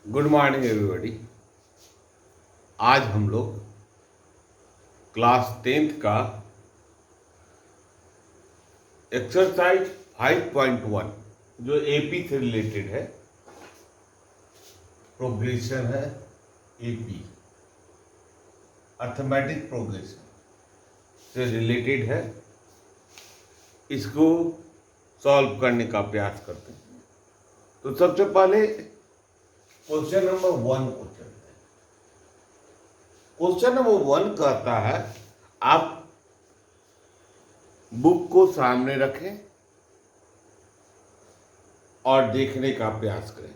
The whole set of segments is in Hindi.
Good morning everybody. आज हम लोग क्लास 10th का एक्सरसाइज 5.1 जो एपी से रिलेटेड है, प्रोग्रेशन है, एपी अर्थमेटिक प्रोग्रेशन से रिलेटेड है, इसको सॉल्व करने का प्रयास करते हैं। तो सबसे पहले क्वेश्चन नंबर 1 को चलते हैं। क्वेश्चन नंबर 1 कहता है आप बुक को सामने रखें और देखने का प्रयास करें।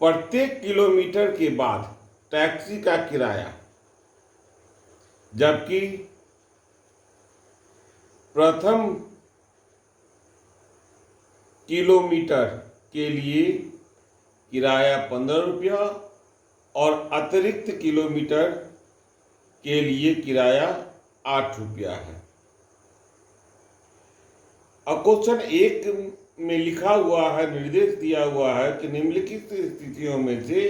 प्रत्येक किलोमीटर के बाद टैक्सी का किराया, जबकि प्रथम किलोमीटर के लिए किराया 15 रुपया और अतिरिक्त किलोमीटर के लिए किराया 8 रुपया है। अब क्वेश्चन 1 में लिखा हुआ है, निर्देश दिया हुआ है कि निम्नलिखित स्थितियों में से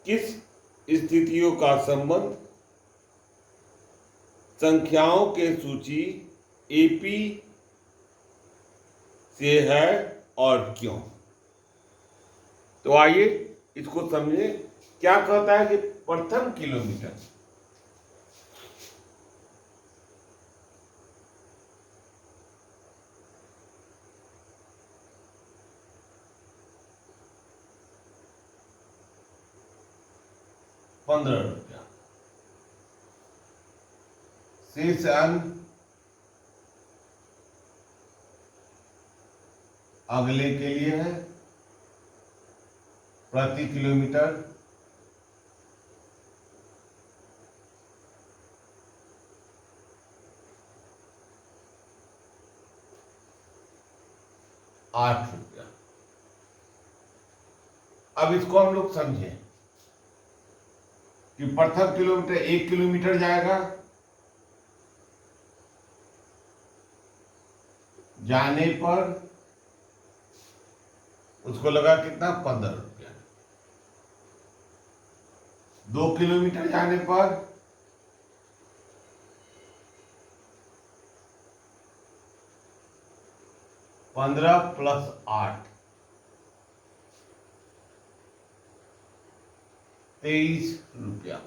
किस स्थितियों का संबंध संख्याओं के सूची एपी से है और क्यों। तो आइए इसको समझे। क्या कहता है कि प्रथम किलोमीटर, ₹15 शेष अंक अगले के लिए है, प्रति किलोमीटर ₹8। अब इसको हम लोग समझें कि प्रथम किलोमीटर 1 किलोमीटर जाएगा, जाने पर उसको लगा कितना, ₹15। 2 किलोमीटर जाने पर ₹15 + 8 ₹23।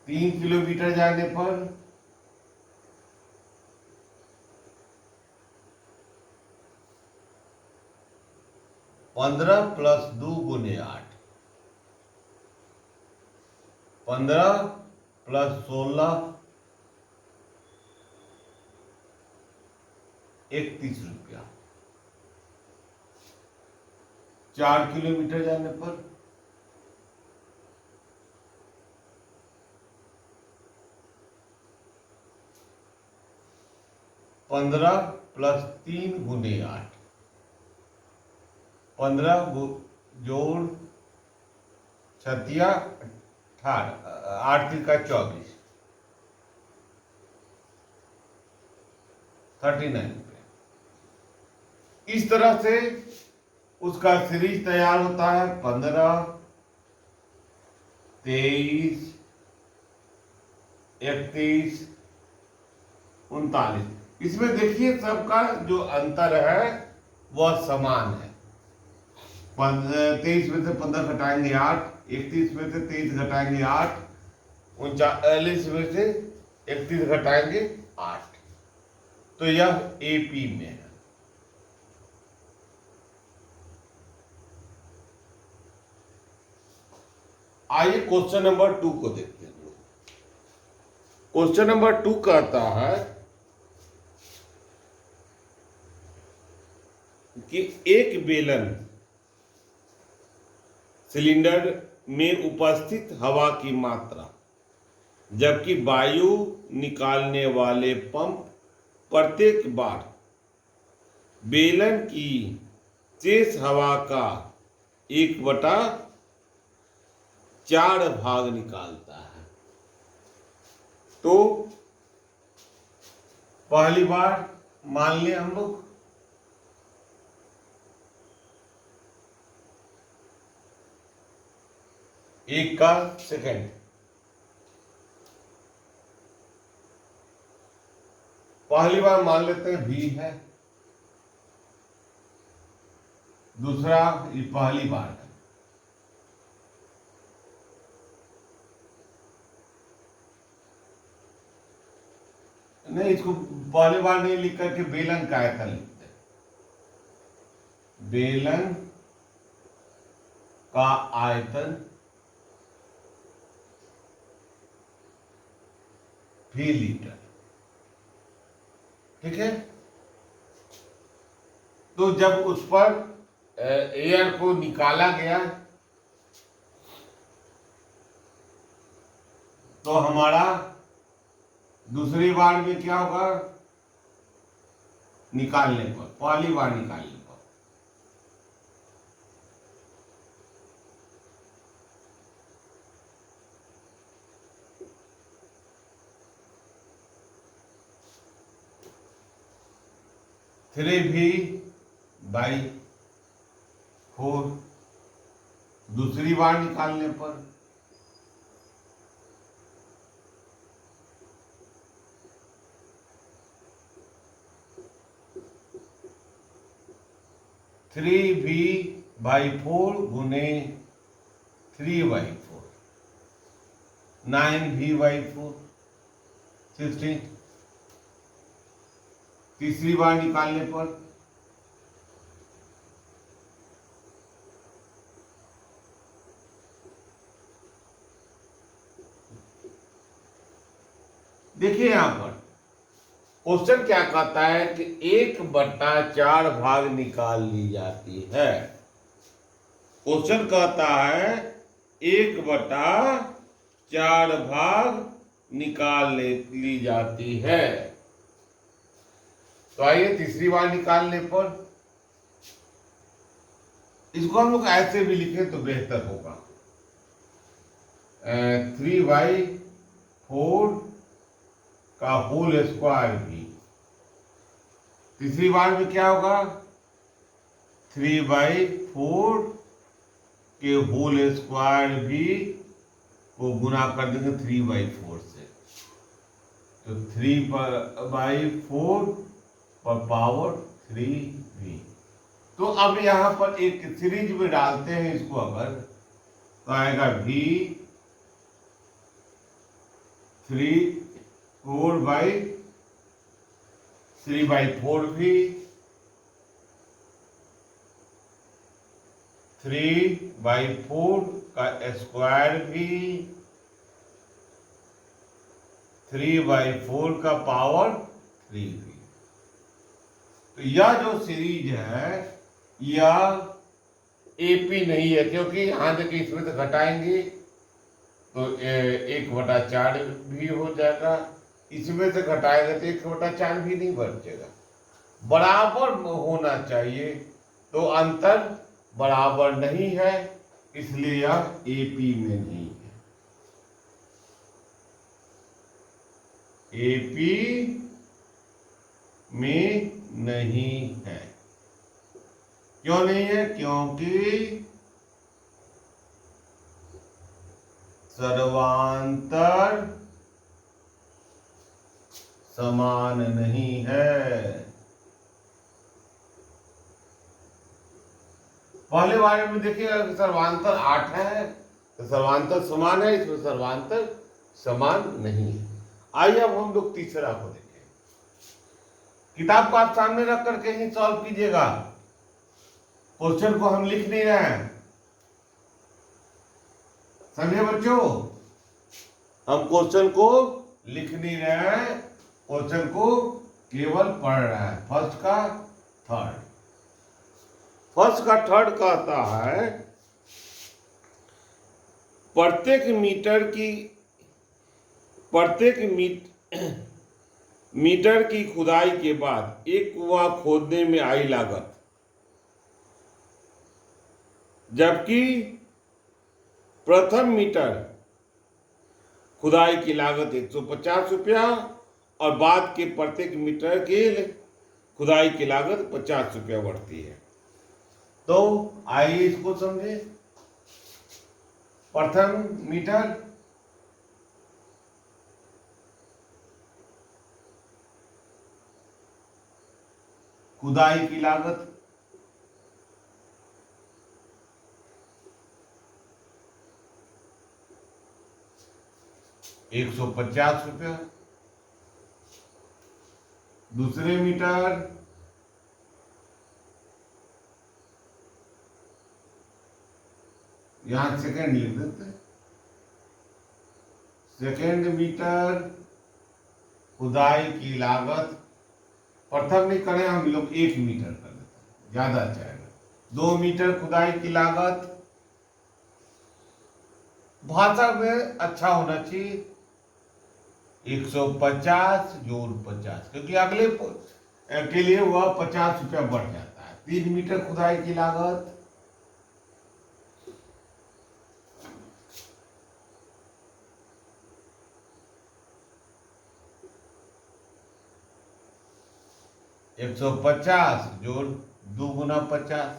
3 किलोमीटर जाने पर ₹15 + 2 × 8 15 + 16 ₹31। 4 किलोमीटर जाने पर ₹15 + 3 × 8 15 जोड़ 8 × 24 ₹39। इस तरह से उसका सीरीज तैयार होता है, 15, 23, 31, 39। इसमें देखिए सबका जो अंतर है वह समान है। 23 में से 15 घटाएंगे 8, 31 में से 23 घटाएंगे 8, 39 में से 31 घटाएंगे 8। तो यह एपी में है। आइए क्वेश्चन नंबर 2 को देखते हैं। क्वेश्चन नंबर 2 कहता है कि एक बेलन सिलेंडर में उपस्थित हवा की मात्रा, जबकि वायु निकालने वाले पंप प्रत्येक बार बेलन की शेष हवा का 1/4 भाग निकालता है। तो पहली बार मान लें हम लोग 1 का सेकेंड। पहली बार मान लेते हैं v है, दूसरा ये पहली बार है। नहीं, इसको पहली बार नहीं लिख करके बेलन का आयतन लिखते हैं। बेलन का आयतन भी लीटर, ठीक है। तो जब उस पर एयर को निकाला गया तो हमारा दूसरी बार में क्या होगा, निकालने पर, पहली बार निकालने पर। थ्री भी बाई 4 दूसरी बार निकालने पर। थ्री भी बाई 4 गुने 3/4, 9 भी बाई 4, 16। तीसरी बार निकालने पर देखिए यहां पर क्वेश्चन क्या कहता है कि 1/4 भाग निकाल ली जाती है। क्वेश्चन कहता है 1/4 भाग निकाल ली जाती है। तो आइए तीसरी बार निकालने पर इसको हम लोग ऐसे भी लिखें तो बेहतर होगा। 3/4 का होल स्क्वायर भी। तीसरी बार में क्या होगा, 3/4 के होल स्क्वायर भी को गुना कर देंगे 3/4 से, तो 3/4 पर पावर 3v। तो अब यहां पर एक सीरीज में डालते हैं इसको, अगर तो आएगा v 3/4 भी 3/4 का स्क्वायर भी 3/4 का पावर 3 भी। तो यह जो सीरीज है यह एपी नहीं है, क्योंकि यहां देखिए इसमें से घटाएंगे तो 1/4 भी हो जाएगा, इसमें से घटाएगा तो 1/4 भी नहीं बचेगा। बराबर होना चाहिए, तो अंतर बराबर नहीं है, इसलिए यह एपी में नहीं है। एपी में नहीं है। क्यों नहीं है, क्योंकि सर्वांतर समान नहीं है। पहले बारे में देखिए सर्वांतर 8 है तो सर्वांतर समान है, इसमें सर्वांतर समान नहीं है। आइए अब हम लोग तीसरा को देखें। किताब को आप सामने रख करके ही सॉल्व कीजिएगा, क्वेश्चन को हम लिख नहीं रहे हैं, समझे बच्चों। हम क्वेश्चन को लिख नहीं रहे हैं, क्वेश्चन को केवल पढ़ रहे हैं। फर्स्ट का थर्ड कहता है प्रत्येक मीटर की खुदाई के बाद एक कुआं खोदने में आई लागत, जबकि प्रथम मीटर खुदाई की लागत 150 रुपया और बाद के प्रत्येक मीटर की खुदाई की लागत 50 रुपया बढ़ती है। तो आइए इसको समझे। प्रथम मीटर खुदाई की लागत 150 रुपया। दूसरे मीटर यहां सेकंड लिख देते हैं। सेकंड मीटर खुदाई की लागत, प्रथम नहीं करें हम लोग, 1 मीटर कर देते हैं, ज्यादा अच्छा है। 2 मीटर खुदाई की लागत, भाषा में अच्छा होना चाहिए 150 जोड़ 50, क्योंकि अगले के लिए वह 50 रुपया बढ़ जाता है। 3 मीटर खुदाई की लागत 150 जोड़ 2 गुना 50,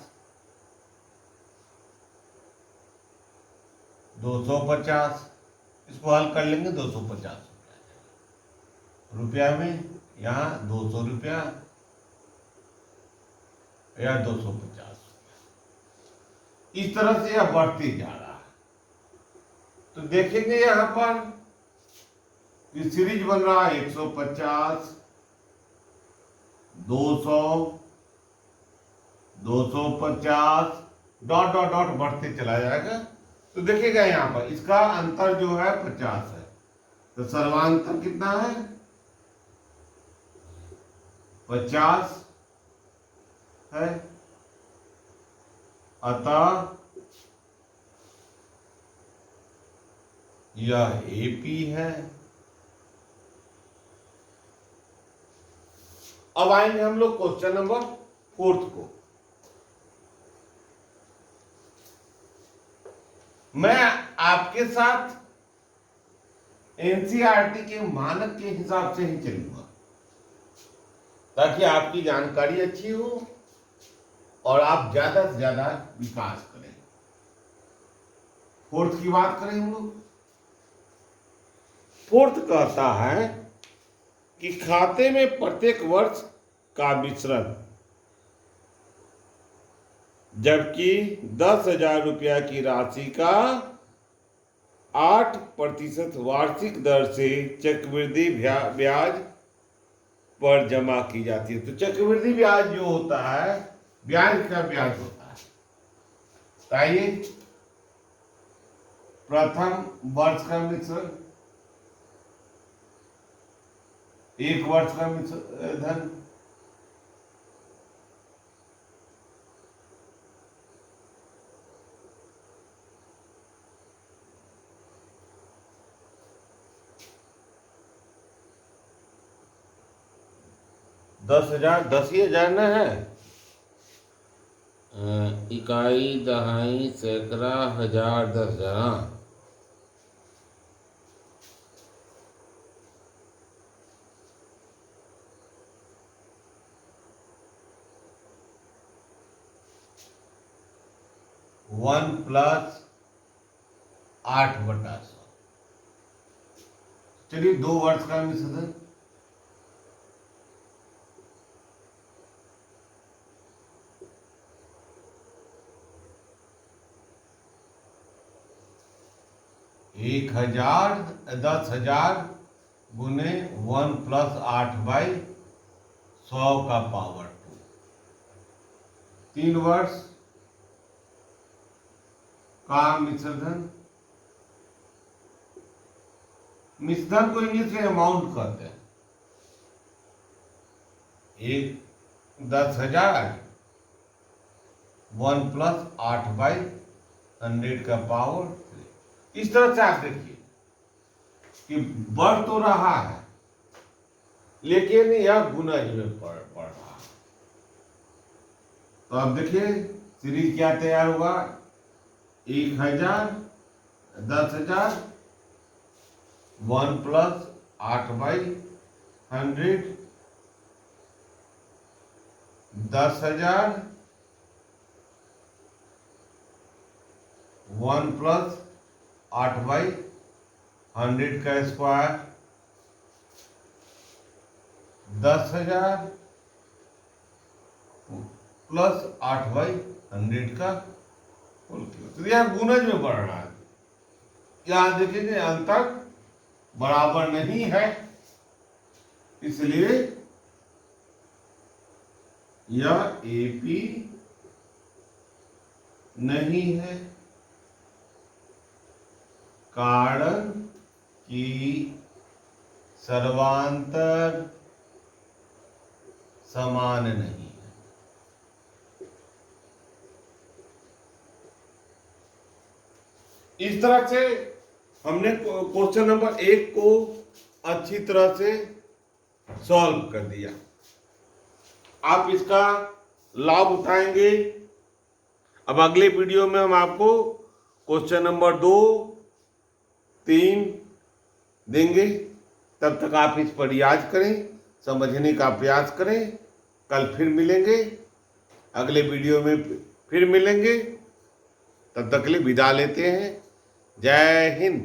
250। इसको हल कर लेंगे, 250 रुपया में यहाँ 200 रुपया या 250। इस तरह से यह बढ़ते जा रहा है। तो देखेंगे यहां पर कि सीरीज बन रहा है 150, 200, 250, डॉट डॉट डॉट बढ़ते चला जाएगा। तो देखिएगा यहां पर इसका अंतर जो है 50 है, तो सर्वांतर कितना है 50 है। अतः यह एपी है। अब आएंगे हम लोग क्वेश्चन नंबर 4 को। मैं आपके साथ एनसीईआरटी के मानक के हिसाब से ही चलूंगा ताकि आपकी जानकारी अच्छी हो और आप ज्यादा से ज्यादा विकास करें। 4th की बात करें हम लोग। 4th कहता है कि खाते में प्रत्येक वर्ष का मिश्रण, जबकि 10,000 रुपया की राशि का 8% वार्षिक दर से चक्रवृद्धि ब्याज पर जमा की जाती है। तो चक्रवृद्धि ब्याज जो होता है, ब्याज का ब्याज होता है। आइए प्रथम वर्ष का मिश्रण, 1 वर्ष का धन, दस ही हजार न है। इकाई, दहाई, सैकड़ा, हजार, 10,000। 1 प्लस 8/100। चलिए 2 वर्ष का मिश्रण, एक 10,000 गुने 1 प्लस 8/100 का पावर 2। 3 वर्ष का मिश्रण, मिश्रण को इंग्लिश में अमाउंट कहते हैं। 10,000 1 प्लस 8/100 का पावर 3। इस तरह से आप देखिए कि बढ़ तो रहा है लेकिन यह गुणज में बढ़ रहा है। तो अब देखिए सीरीज क्या तैयार होगा, 1,000, 10,000, 1 प्लस 8/100, 10,000, 1 प्लस 8/100 का स्क्वायर 10,000 प्लस 8/100 का होल क्यूब। तो यह गुणज में बढ़ रहा है। यहां देखेंगे अंतर बराबर नहीं है, इसलिए यह एपी नहीं है। कारण कि सर्वांतर समान नहीं है। इस तरह से हमने क्वेश्चन नंबर 1 को अच्छी तरह से सॉल्व कर दिया। आप इसका लाभ उठाएंगे। अब अगले वीडियो में हम आपको क्वेश्चन नंबर 2, 3 देंगे। तब तक आप इस पर याद करें, समझने का प्रयास करें। कल फिर मिलेंगे, अगले वीडियो में फिर मिलेंगे। तब तक के लिए विदा लेते हैं। जय हिंद।